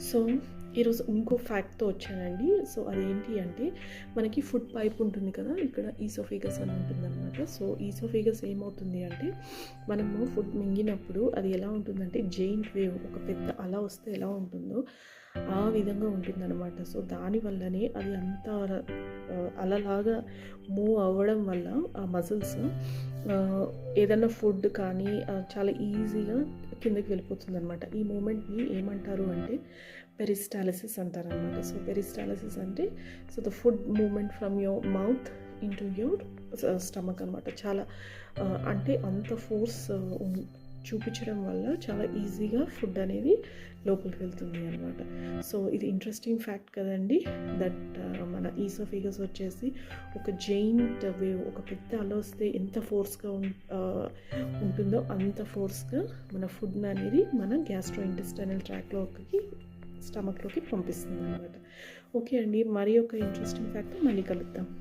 So ఈరోజు ఇంకో ఫ్యాక్ట్‌తో వచ్చానండి. సో అదేంటి అంటే మనకి ఫుడ్ పైప్ ఉంటుంది కదా! ఇక్కడ ఈసోఫేగస్ అని ఉంటుందనమాట. సో ఈసోఫేగస్ ఏమవుతుంది అంటే మనము ఫుడ్ మింగినప్పుడు అది ఎలా ఉంటుందంటే జెయింట్ వేవ్, ఒక పెద్ద అల వస్తే ఎలా ఉంటుందో ఆ విధంగా ఉంటుందన్నమాట. సో దానివల్లనే అది అంత అలలాగా మూవ్ అవ్వడం వల్ల ఆ మజిల్స్ ఏదన్నా ఫుడ్ కానీ చాలా ఈజీగా కిందకి వెళ్ళిపోతుందనమాట. ఈ మూమెంట్ని ఏమంటారు అంటే పెరిస్టాలిసిస్ అంటారనమాట. సో పెరిస్టాలిసిస్ అంటే so the food movement from your mouth into your stomach అనమాట. చాలా అంటే అంత ఫోర్స్ చూపించడం వల్ల చాలా ఈజీగా ఫుడ్ అనేది లోపలికి వెళ్తుంది అనమాట. సో ఇది ఇంట్రెస్టింగ్ ఫ్యాక్ట్ కదండి. దట్ మన ఈసోఫేగస్ వచ్చేసి ఒక జెయింట్ వేవ్, ఒక పెద్ద అల వస్తే ఎంత ఫోర్స్గా ఉంటుందో అంత ఫోర్స్గా మన ఫుడ్ అనేది మన గ్యాస్ట్రోఇంటెస్టైనల్ ట్రాక్లోకి, స్టమక్లోకి పంపిస్తుంది అనమాట. ఓకే అండి, మరి ఒక ఇంట్రెస్టింగ్ ఫ్యాక్ట్ మళ్ళీ కలుద్దాం.